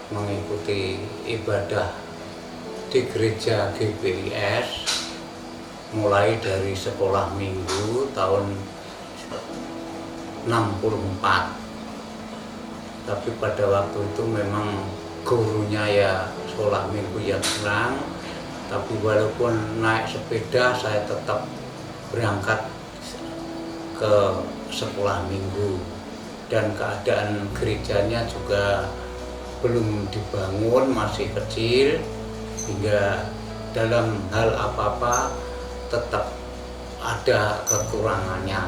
mengikuti ibadah di gereja GBIS mulai dari sekolah minggu tahun 64. Tapi pada waktu itu memang gurunya ya sekolah minggu yang kurang, tapi walaupun naik sepeda saya tetap berangkat ke sekolah minggu, dan keadaan gerejanya juga belum dibangun, masih kecil, hingga dalam hal apa-apa tetap ada kekurangannya.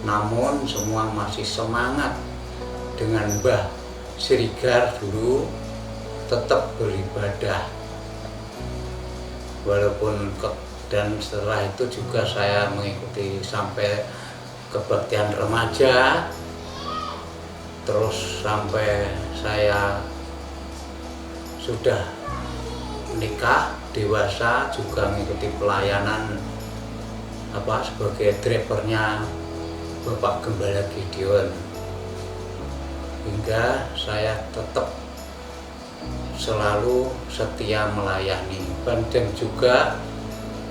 Namun semua masih semangat dengan Mbah Sirigar dulu tetap beribadah. Walaupun dan setelah itu juga saya mengikuti sampai kebaktian remaja, terus sampai saya sudah menikah dewasa juga mengikuti pelayanan sebagai drivernya Bapak Gembala Gideon, hingga saya tetap selalu setia melayani. Dan juga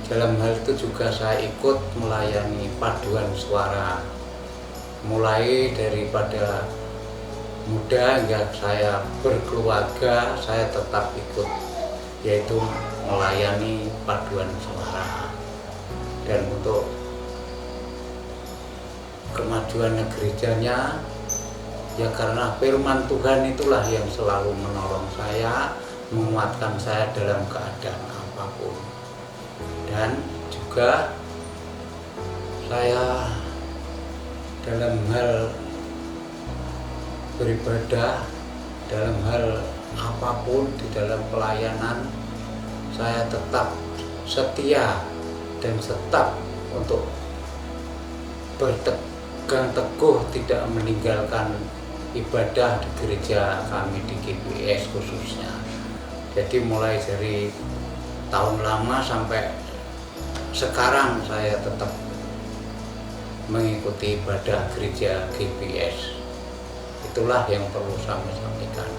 dalam hal itu juga saya ikut melayani paduan suara, mulai daripada muda hingga saya berkeluarga, saya tetap ikut, yaitu melayani paduan suara. Dan untuk kemajuan gerejanya ya karena firman Tuhan itulah yang selalu menolong saya, menguatkan saya dalam keadaan apapun. Dan juga saya dalam hal beribadah, dalam hal apapun di dalam pelayanan, saya tetap setia dan tetap untuk berpegang teguh tidak meninggalkan ibadah di gereja kami di GBIS khususnya. Jadi mulai dari tahun lama sampai sekarang saya tetap mengikuti ibadah gereja GBIS. Itulah yang perlu saya sampaikan.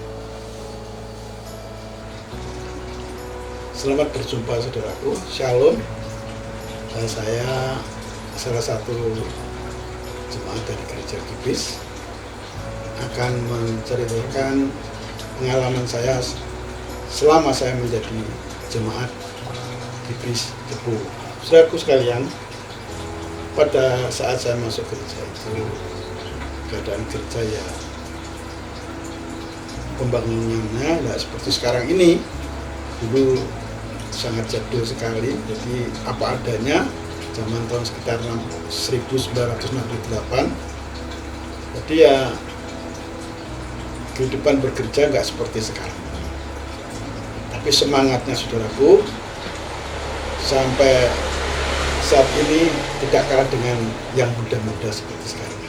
Selamat berjumpa saudaraku, Shalom. Dan saya salah satu jemaat dari gereja GBIS akan menceritakan pengalaman saya selama saya menjadi jemaat GBIS Cepu. Saudaraku sekalian, pada saat saya masuk gereja itu keadaan gereja ya pembangunannya nggak seperti sekarang ini. Dulu sangat jadul sekali, jadi apa adanya, zaman tahun sekitar 1968. Jadi ya kehidupan bergereja nggak seperti sekarang. Tapi semangatnya saudaraku sampai saat ini tidak kalah dengan yang muda-muda seperti sekarang.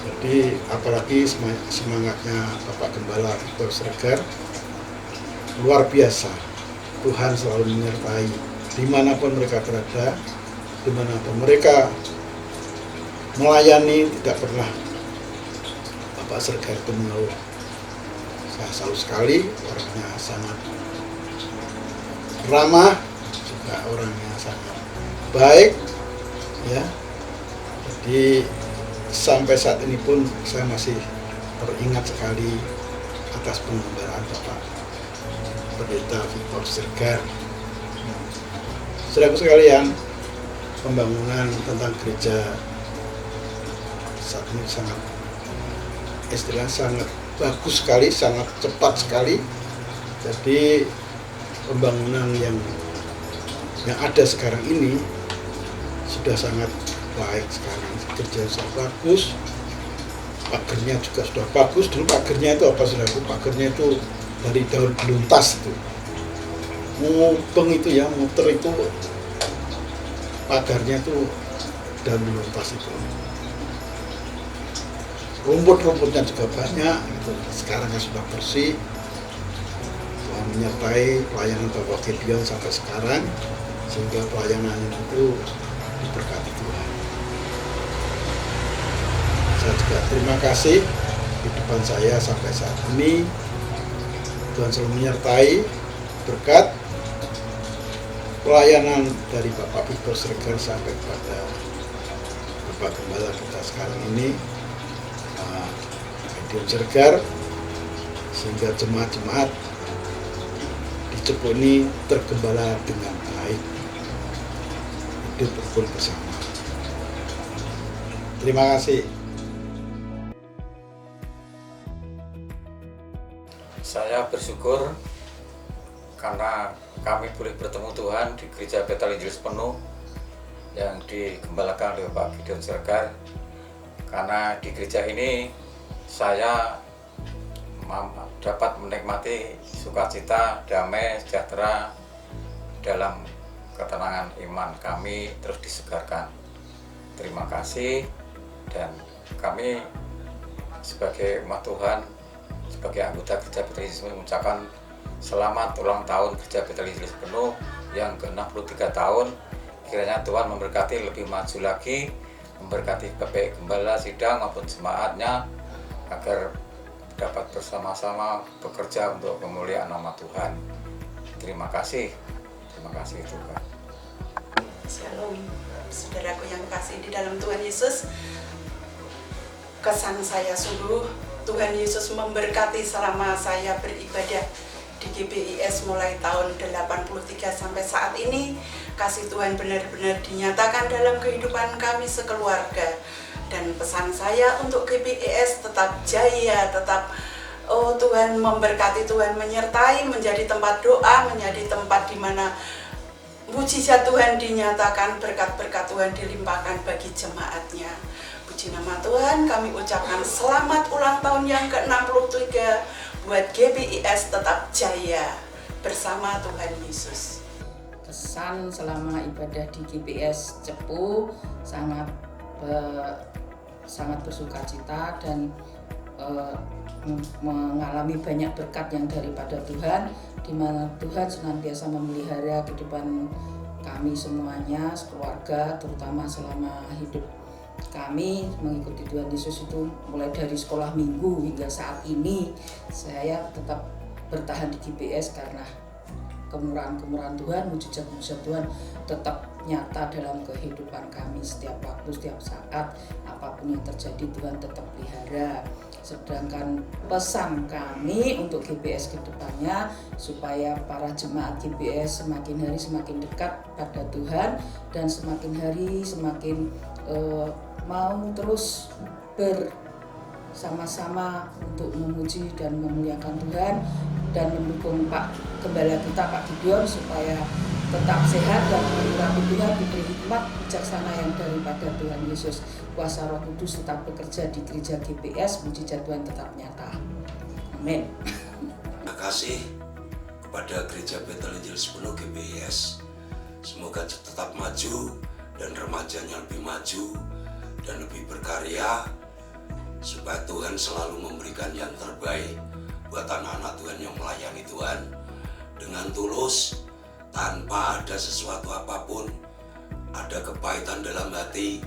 Jadi apalagi semangatnya Bapak Gembala Victor Siregar luar biasa. Tuhan selalu menyertai dimanapun mereka berada, dimanapun mereka melayani, tidak pernah Bapak Siregar itu mengeluh. Saya salut sekali, orangnya sangat ramah, juga orangnya sangat baik, ya. Jadi sampai saat ini pun saya masih teringat sekali atas penggembalaan Bapak Pendeta Victor Siregar. Saudaraku sekalian, pembangunan tentang gereja saat ini sangat bagus sekali, sangat cepat sekali. Jadi pembangunan yang ada sekarang ini sudah sangat baik sekali. Gereja sangat bagus, pagernya juga sudah bagus. Dulu pagernya itu apa saudaraku? Pagernya itu dari daun beluntas itu, mubeng itu ya, muter itu, pagarnya itu daun beluntas itu. Rumput-rumputnya juga banyak gitu. Sekarang sudah bersih. Tuhan menyertai pelayanan Bapak Gideon sampai sekarang, sehingga pelayanannya itu diberkati Tuhan. Saya juga terima kasih hidup harapan saya sampai saat ini Tuhan selalu menyertai berkat pelayanan dari Bapak Victor Siregar sampai kepada Bapak Gembala kita sekarang ini, Gideon Siregar, sehingga jemaat-jemaat di Cepu ini tergembala dengan baik, hidup rukun bersama. Terima kasih. Saya bersyukur karena kami boleh bertemu Tuhan di Gereja Bethel Injil Sepenuh yang digembalakan oleh Pak Gideon Siregar. Karena di gereja ini saya dapat menikmati sukacita, damai, sejahtera dalam ketenangan iman kami terus disegarkan. Terima kasih, dan kami sebagai umat Tuhan, sebagai anggota Gereja Bethel Injil Sepenuh mengucapkan selamat ulang tahun Gereja Bethel Injil Sepenuh yang ke-63 tahun. Kiranya Tuhan memberkati lebih maju lagi, memberkati Bapak Gembala Sidang maupun jemaatnya, agar dapat bersama-sama bekerja untuk kemuliaan nama Tuhan. Terima kasih Tuhan. Shalom, saudaraku yang kasih di dalam Tuhan Yesus. Kesan saya sungguh Tuhan Yesus memberkati selama saya beribadah di GBIS mulai tahun 83 sampai saat ini. Kasih Tuhan benar-benar dinyatakan dalam kehidupan kami sekeluarga. Dan pesan saya untuk GBIS tetap jaya, tetap Tuhan memberkati, Tuhan menyertai, menjadi tempat doa, menjadi tempat di mana mujizat Tuhan dinyatakan, berkat-berkat Tuhan dilimpahkan bagi jemaatnya. Puji nama Tuhan, kami ucapkan selamat ulang tahun yang ke-63 buat GBIS tetap jaya bersama Tuhan Yesus. Kesan selama ibadah di GBIS Cepu sangat bersukacita dan mengalami banyak berkat yang daripada Tuhan, di mana Tuhan senantiasa memelihara kehidupan kami semuanya, sekeluarga, terutama selama hidup kami mengikuti Tuhan Yesus itu mulai dari sekolah minggu hingga saat ini. Saya tetap bertahan di GBIS karena kemurahan-kemurahan Tuhan, mujizat-mujizat Tuhan tetap nyata dalam kehidupan kami setiap waktu, setiap saat. Apapun yang terjadi Tuhan tetap pelihara. Sedangkan pesan kami untuk GBIS ke depannya supaya para jemaat GBIS semakin hari semakin dekat pada Tuhan dan semakin hari semakin mau terus bersama-sama untuk memuji dan memuliakan Tuhan dan mendukung Pak Gembala kita, Pak Gideon, supaya tetap sehat dan mengurapi Tuhan, diberi hikmat bijaksana yang daripada Tuhan Yesus. Kuasa Roh Kudus tetap bekerja di gereja GBIS, mujizat Tuhan tetap nyata. Amin. Terima kasih kepada Gereja Bethel Injil Sepenuh GBIS. Semoga tetap maju dan remajanya lebih maju dan lebih berkarya, supaya Tuhan selalu memberikan yang terbaik buat anak-anak Tuhan yang melayani Tuhan dengan tulus, tanpa ada sesuatu apapun, ada kepahitan dalam hati.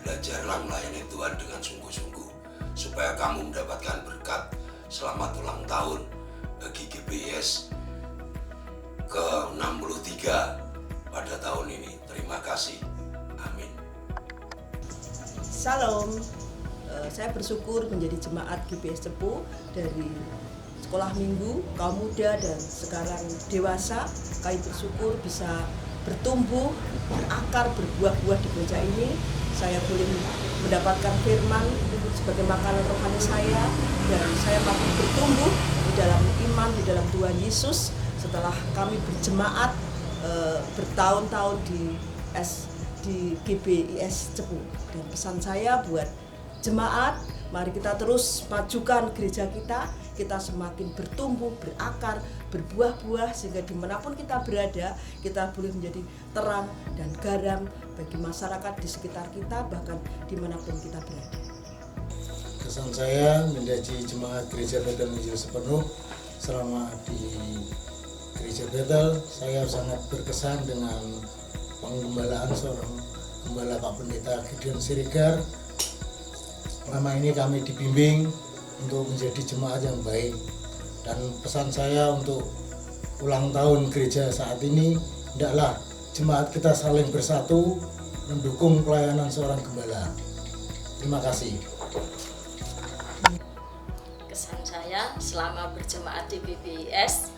Belajarlah melayani Tuhan dengan sungguh-sungguh, supaya kamu mendapatkan berkat. Selamat ulang tahun bagi GBIS ke-63 pada tahun ini. Terima kasih. Amin. Salam, saya bersyukur menjadi jemaat GBIS Cepu dari sekolah minggu, kaum muda, dan sekarang dewasa. Kami bersyukur bisa bertumbuh, berakar, berbuah-buah di gereja ini. Saya boleh mendapatkan firman sebagai makanan rohani saya, dan saya makin bertumbuh di dalam iman, di dalam Tuhan Yesus setelah kami berjemaat bertahun-tahun di GBIS Cepu. Dan pesan saya buat jemaat, mari kita terus majukan gereja kita semakin bertumbuh, berakar, berbuah-buah, sehingga dimanapun kita berada, kita boleh menjadi terang dan garam bagi masyarakat di sekitar kita, bahkan dimanapun kita berada. Kesan saya menjadi jemaat Gereja Bethel Injil Sepenuh selama di Gereja Bethel, saya sangat berkesan dengan penggembalaan seorang gembala Pak Pendeta Gideon Siregar. Selama ini kami dibimbing untuk menjadi jemaat yang baik. Dan pesan saya untuk ulang tahun gereja saat ini, hendaklah jemaat kita saling bersatu mendukung pelayanan seorang gembala. Terima kasih. Kesan saya selama berjemaat di GBIS,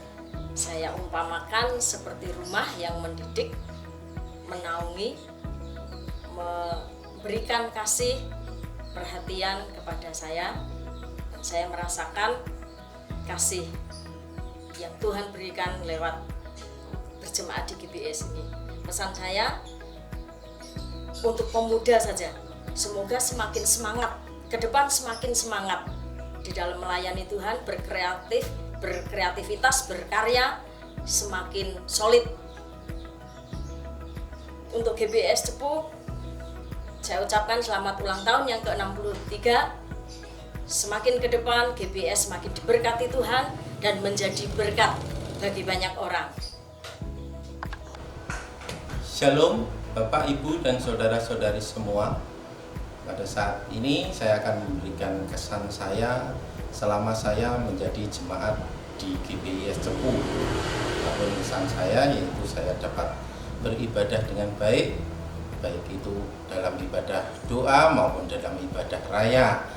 saya umpamakan seperti rumah yang mendidik, menaungi, memberikan kasih, perhatian kepada saya. Saya merasakan kasih yang Tuhan berikan lewat berjemaat di GBIS ini. Pesan saya untuk pemuda saja, semoga semakin semangat, ke depan semakin semangat di dalam melayani Tuhan, berkreativitas, berkarya, semakin solid. Untuk GBIS Cepu, saya ucapkan selamat ulang tahun yang ke-63. Semakin ke depan GBIS semakin diberkati Tuhan dan menjadi berkat bagi banyak orang. Shalom Bapak, Ibu, dan saudara-saudari semua. Pada saat ini saya akan memberikan kesan saya selama saya menjadi jemaat di GBIS Cepu. Adapun kesan saya yaitu saya dapat beribadah dengan baik, baik itu dalam ibadah doa maupun dalam ibadah raya.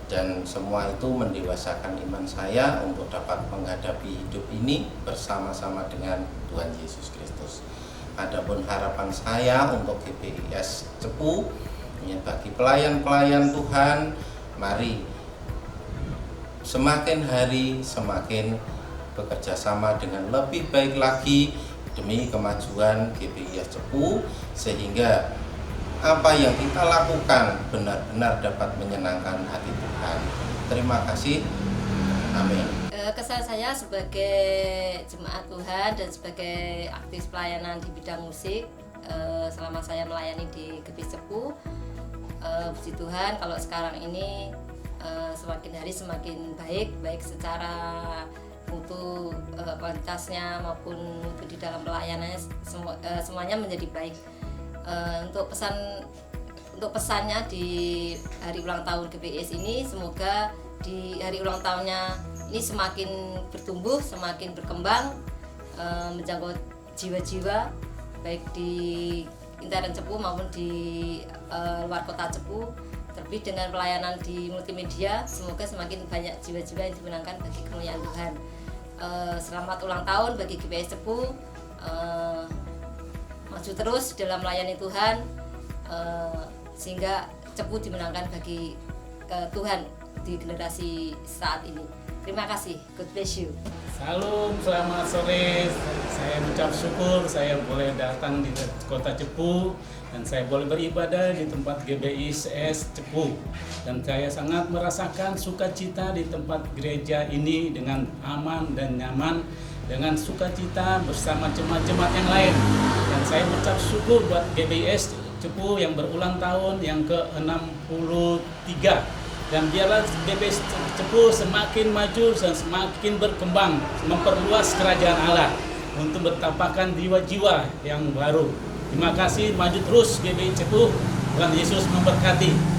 Dan semua itu mendewasakan iman saya untuk dapat menghadapi hidup ini bersama-sama dengan Tuhan Yesus Kristus. Adapun harapan saya untuk GBIS Cepu, bagi pelayan-pelayan Tuhan, mari semakin hari semakin bekerja sama dengan lebih baik lagi demi kemajuan GBIS Cepu, sehingga apa yang kita lakukan benar-benar dapat menyenangkan hati Tuhan. Terima kasih. Amin. Kesan saya sebagai jemaat Tuhan dan sebagai aktif pelayanan di bidang musik, selama saya melayani di GBIS Cepu, puji Tuhan kalau sekarang ini semakin hari semakin baik secara mutu, kualitasnya maupun mutu di dalam pelayanannya, semuanya menjadi baik. Untuk pesannya di hari ulang tahun GBIS ini, semoga di hari ulang tahunnya ini semakin bertumbuh, semakin berkembang, menjangkau jiwa-jiwa baik di intern Cepu maupun di luar kota Cepu. Terlebih dengan pelayanan di multimedia, semoga semakin banyak jiwa-jiwa yang dimenangkan bagi kemuliaan Tuhan. Selamat ulang tahun bagi GBIS Cepu. Maju terus dalam melayani Tuhan, sehingga Cepu dimenangkan bagi Tuhan di generasi saat ini. Terima kasih. God bless you. Salam, selamat sore. Saya ucap syukur saya boleh datang di kota Cepu dan saya boleh beribadah di tempat GBIS Cepu. Dan saya sangat merasakan sukacita di tempat gereja ini dengan aman dan nyaman, dengan sukacita bersama jemaat-jemaat yang lain. Dan saya ucap syukur buat GBIS Cepu yang berulang tahun yang ke-63. Dan biarlah GBIS Cepu semakin maju dan semakin berkembang, memperluas kerajaan Allah untuk bertampakkan jiwa-jiwa yang baru. Terima kasih, maju terus GBIS Cepu. Tuhan Yesus memberkati.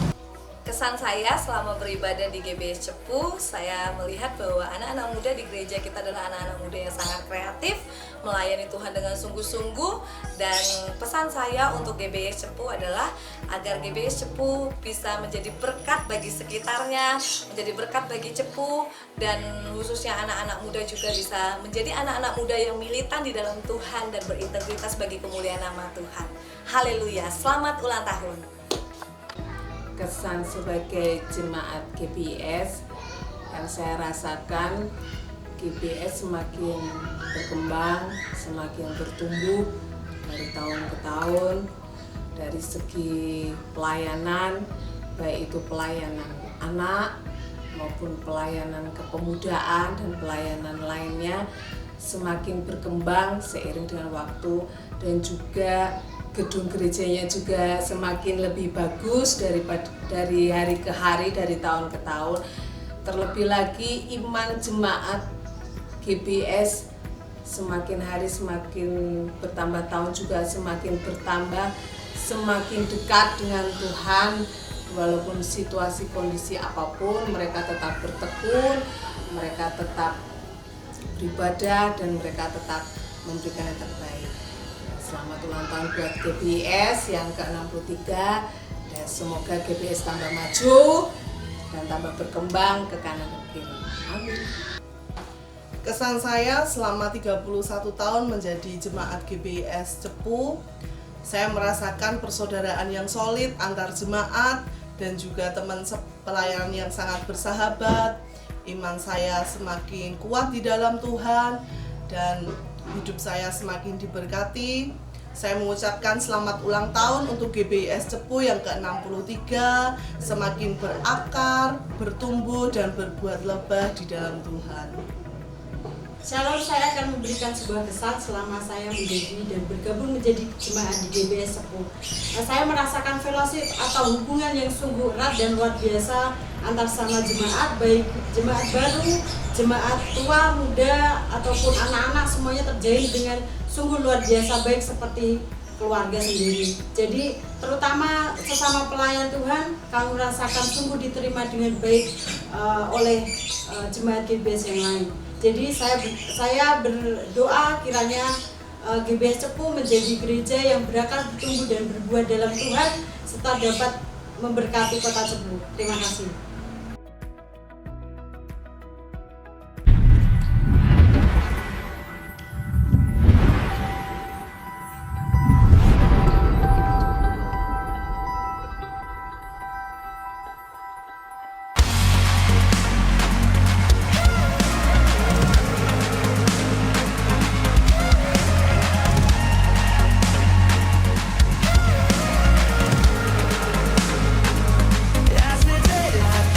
Kesan saya selama beribadah di GBIS Cepu, saya melihat bahwa anak-anak muda di gereja kita adalah anak-anak muda yang sangat kreatif, melayani Tuhan dengan sungguh-sungguh. Dan pesan saya untuk GBIS Cepu adalah agar GBIS Cepu bisa menjadi berkat bagi sekitarnya, menjadi berkat bagi Cepu, dan khususnya anak-anak muda juga bisa menjadi anak-anak muda yang militan di dalam Tuhan dan berintegritas bagi kemuliaan nama Tuhan. Haleluya, selamat ulang tahun. Kesan sebagai jemaat GBIS yang saya rasakan, GBIS semakin berkembang, semakin bertumbuh dari tahun ke tahun, dari segi pelayanan, baik itu pelayanan anak maupun pelayanan kepemudaan dan pelayanan lainnya semakin berkembang seiring dengan waktu, dan juga gedung gerejanya juga semakin lebih bagus dari hari ke hari, dari tahun ke tahun. Terlebih lagi iman jemaat GBIS semakin hari semakin bertambah, tahun juga semakin bertambah, semakin dekat dengan Tuhan, walaupun situasi kondisi apapun mereka tetap bertekun, mereka tetap beribadah dan mereka tetap memberikan yang terbaik. Selamat ulang tahun buat GBIS yang ke-63 dan semoga GBIS tambah maju dan tambah berkembang ke kanan ke kiri. Amin. Kesan saya selama 31 tahun menjadi jemaat GBIS Cepu, saya merasakan persaudaraan yang solid antar jemaat dan juga teman pelayanan yang sangat bersahabat. Iman saya semakin kuat di dalam Tuhan dan hidup saya semakin diberkati. Saya mengucapkan selamat ulang tahun untuk GBIS Cepu yang ke-63, semakin berakar, bertumbuh dan berbuat lebah di dalam Tuhan. Shalom, saya akan memberikan sebuah kesan selama saya menjadi dan bergabung menjadi jemaat di GBIS Cepu. Saya merasakan fellowship atau hubungan yang sungguh erat dan luar biasa antar sama jemaat, baik jemaat baru, jemaat tua, muda, ataupun anak-anak, semuanya terjalin dengan sungguh luar biasa, baik seperti keluarga sendiri. Jadi terutama sesama pelayan Tuhan, kami merasakan sungguh diterima dengan baik oleh jemaat GBIS yang lain. Jadi saya berdoa kiranya GBIS Cepu menjadi gereja yang berakar, bertumbuh dan berbuah dalam Tuhan serta dapat memberkati kota Cepu. Terima kasih. As the daylight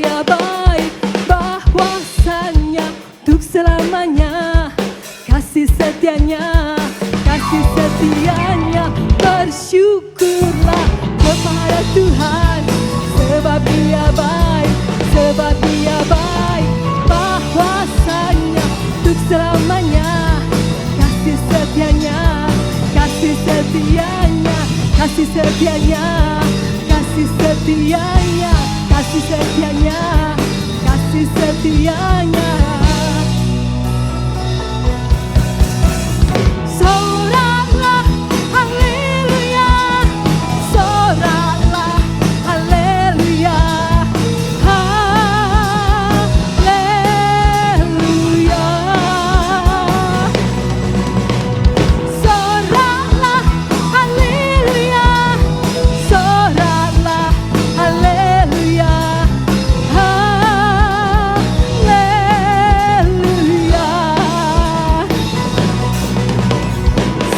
Dia baik, bahwasanya untuk selamanya. Kasih setianya, kasih setianya. Bersyukurlah kepada Tuhan, sebab Dia baik, sebab Dia baik, bahwasanya untuk selamanya. Kasih setianya, kasih setianya, kasih setianya, kasih setianya, kasih setianya, kasih setianya. Soraklah haleluya, soraklah haleluya, haleluya. Soraklah haleluya, soraklah haleluya, haleluya.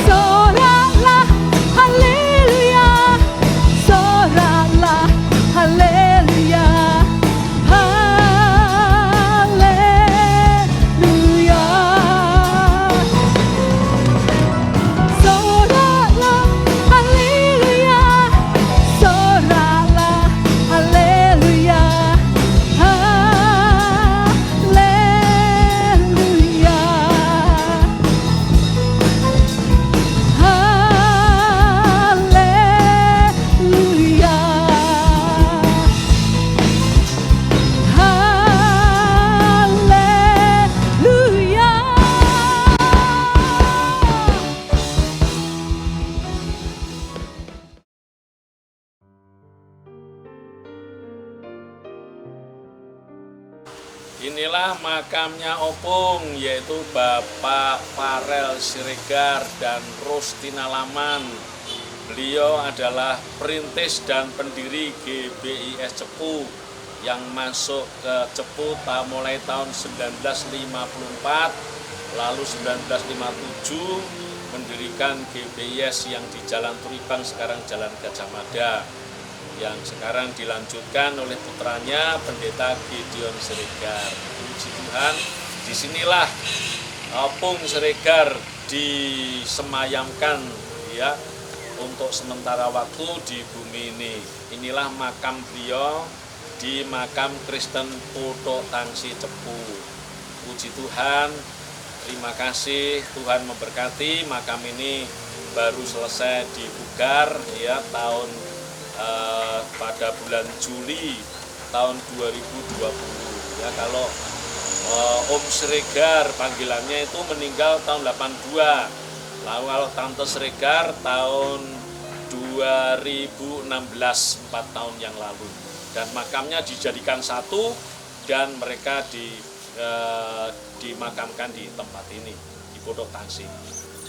Soraklah haleluya, soraklah haleluya, haleluya. Soraklah haleluya, soraklah haleluya, haleluya, haleluya, Inilah makamnya Opung, yaitu Bapak Farel Siregar dan Rustina Laman. Beliau adalah perintis dan pendiri GBIS Cepu yang masuk ke Cepu mulai tahun 1954, lalu 1957 mendirikan GBIS yang di Jalan Turibang, sekarang Jalan Gajah Mada, yang sekarang dilanjutkan oleh putranya Pendeta Gideon Siregar. Puji Tuhan, disinilah Opung Siregar disemayamkan ya untuk sementara waktu di bumi ini. Inilah makam beliau di makam Kristen Putok Tangsi Cepu. Puji Tuhan, terima kasih, Tuhan memberkati. Makam ini baru selesai dibugar ya pada bulan Juli tahun 2020 ya. Kalau Om Siregar panggilannya itu meninggal tahun 82, lalu kalau Tante Siregar tahun 2016, 4 tahun yang lalu, dan makamnya dijadikan satu dan mereka dimakamkan di tempat ini di Putok Tangsi.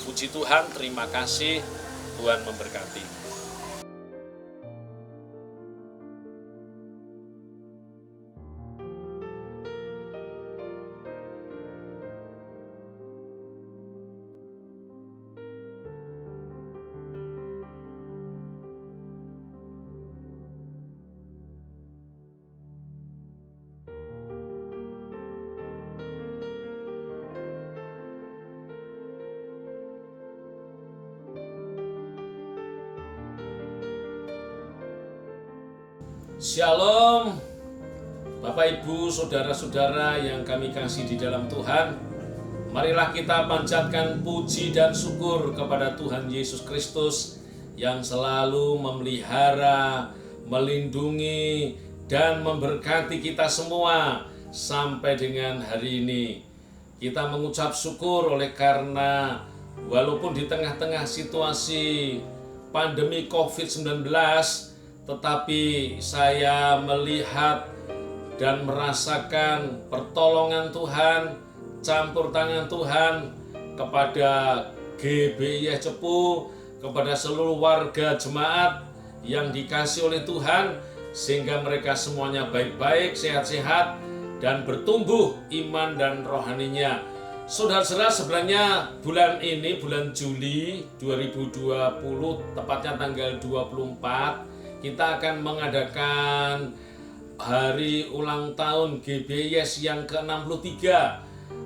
Puji Tuhan, terima kasih, Tuhan memberkati. Shalom, Bapak Ibu, saudara-saudara yang kami kasih di dalam Tuhan. Marilah kita panjatkan puji dan syukur kepada Tuhan Yesus Kristus yang selalu memelihara, melindungi, dan memberkati kita semua sampai dengan hari ini. Kita mengucap syukur oleh karena walaupun di tengah-tengah situasi pandemi COVID-19, tetapi saya melihat dan merasakan pertolongan Tuhan, campur tangan Tuhan kepada GBIS Cepu, kepada seluruh warga jemaat yang dikasih oleh Tuhan, sehingga mereka semuanya baik-baik, sehat-sehat, dan bertumbuh iman dan rohaninya. Saudara-saudara, sebenarnya bulan ini, bulan Juli 2020, tepatnya tanggal 24, kita akan mengadakan hari ulang tahun GBIS yang ke-63.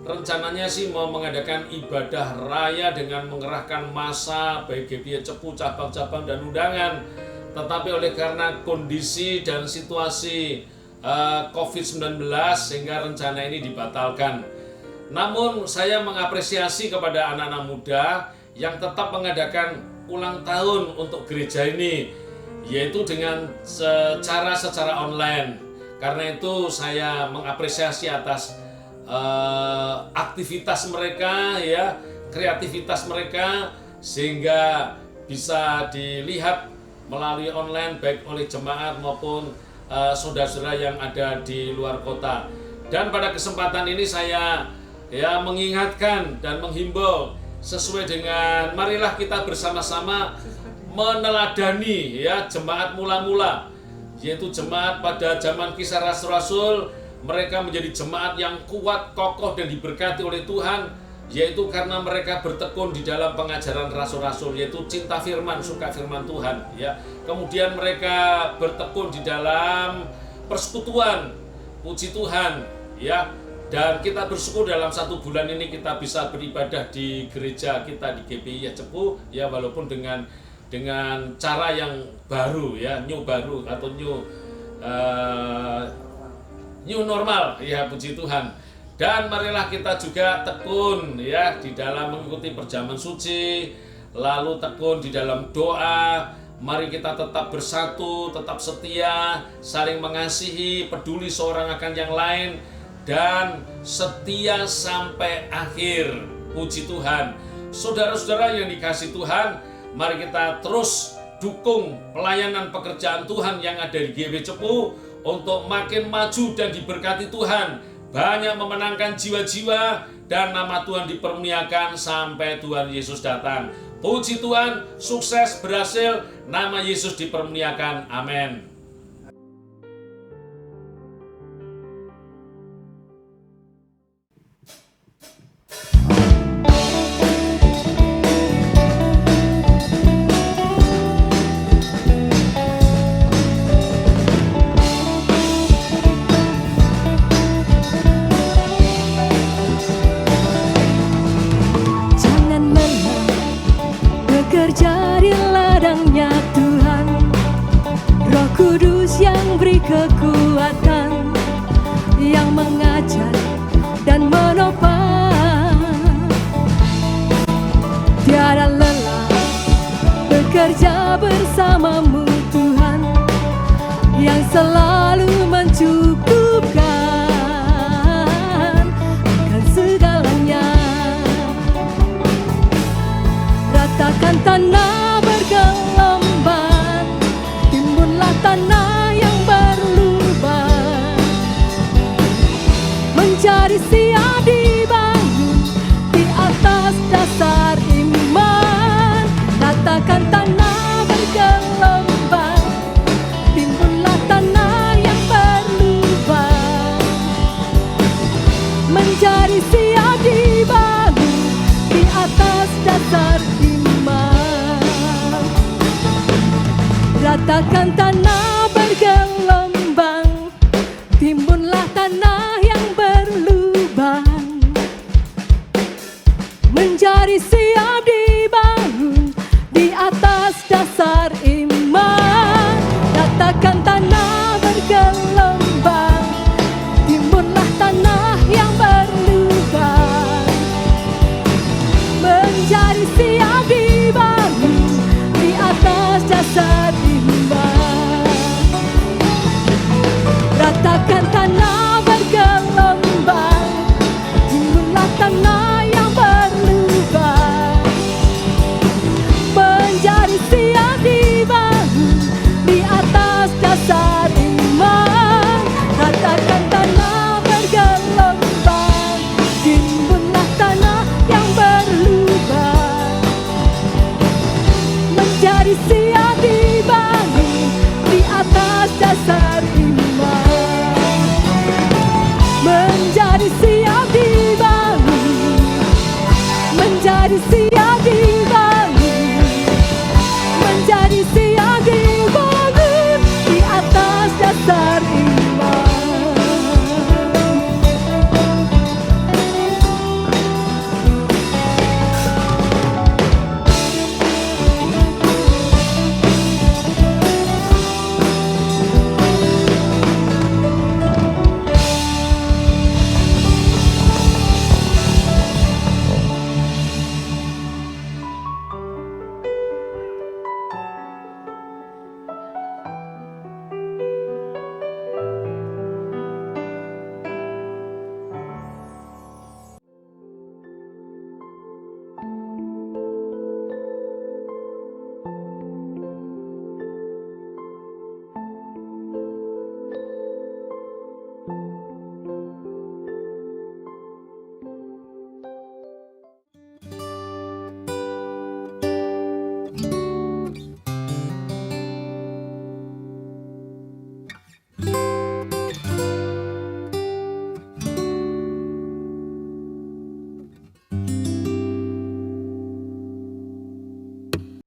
Rencananya sih mau mengadakan ibadah raya dengan mengerahkan massa baik GBIS Cepu, cabang-cabang dan undangan. Tetapi oleh karena kondisi dan situasi COVID-19 sehingga rencana ini dibatalkan. Namun saya mengapresiasi kepada anak-anak muda yang tetap mengadakan ulang tahun untuk gereja ini, yaitu dengan secara online. Karena itu saya mengapresiasi atas aktivitas mereka, ya, kreativitas mereka, sehingga bisa dilihat melalui online baik oleh jemaat maupun saudara-saudara yang ada di luar kota. Dan pada kesempatan ini saya mengingatkan dan menghimbau sesuai dengan marilah kita bersama-sama meneladani jemaat mula-mula, yaitu jemaat pada zaman Kisah Rasul-Rasul. Mereka menjadi jemaat yang kuat, kokoh dan diberkati oleh Tuhan, yaitu karena mereka bertekun di dalam pengajaran rasul-rasul, yaitu cinta firman, suka firman Tuhan, ya. Kemudian mereka bertekun di dalam persekutuan, puji Tuhan, ya. Dan kita bersyukur dalam 1 bulan ini kita bisa beribadah di gereja kita di GBI Cepu, ya, walaupun dengan cara yang baru, ya, new baru atau new normal, ya, puji Tuhan. Dan marilah kita juga tekun, ya, di dalam mengikuti perjamuan suci, lalu tekun di dalam doa. Mari kita tetap bersatu, tetap setia, saling mengasihi, peduli seorang akan yang lain, dan setia sampai akhir, puji Tuhan. Saudara-saudara yang dikasihi Tuhan, mari kita terus dukung pelayanan pekerjaan Tuhan yang ada di GBI Cepu untuk makin maju dan diberkati Tuhan, banyak memenangkan jiwa-jiwa, dan nama Tuhan dipermuliakan sampai Tuhan Yesus datang. Puji Tuhan, sukses, berhasil, nama Yesus dipermuliakan. Amin. Bekerja di ladangnya Tuhan, Roh Kudus yang beri kekuatan, yang mengajar dan menopang. Tiada lelah bekerja bersamamu Tuhan, yang selalu mencukupkan akan segalanya. Ratakan tanah bergelombang, timbunlah tanah yang berlubang, menjadi siap dibangun di atas dasar iman. Ratakan tanah bergelombang, timbunlah tanah yang berlubang, menjadi siap dibangun di atas dasar iman. Ratakan tanah bergelombang, timbunlah tanah yang berlubang, menjadi siap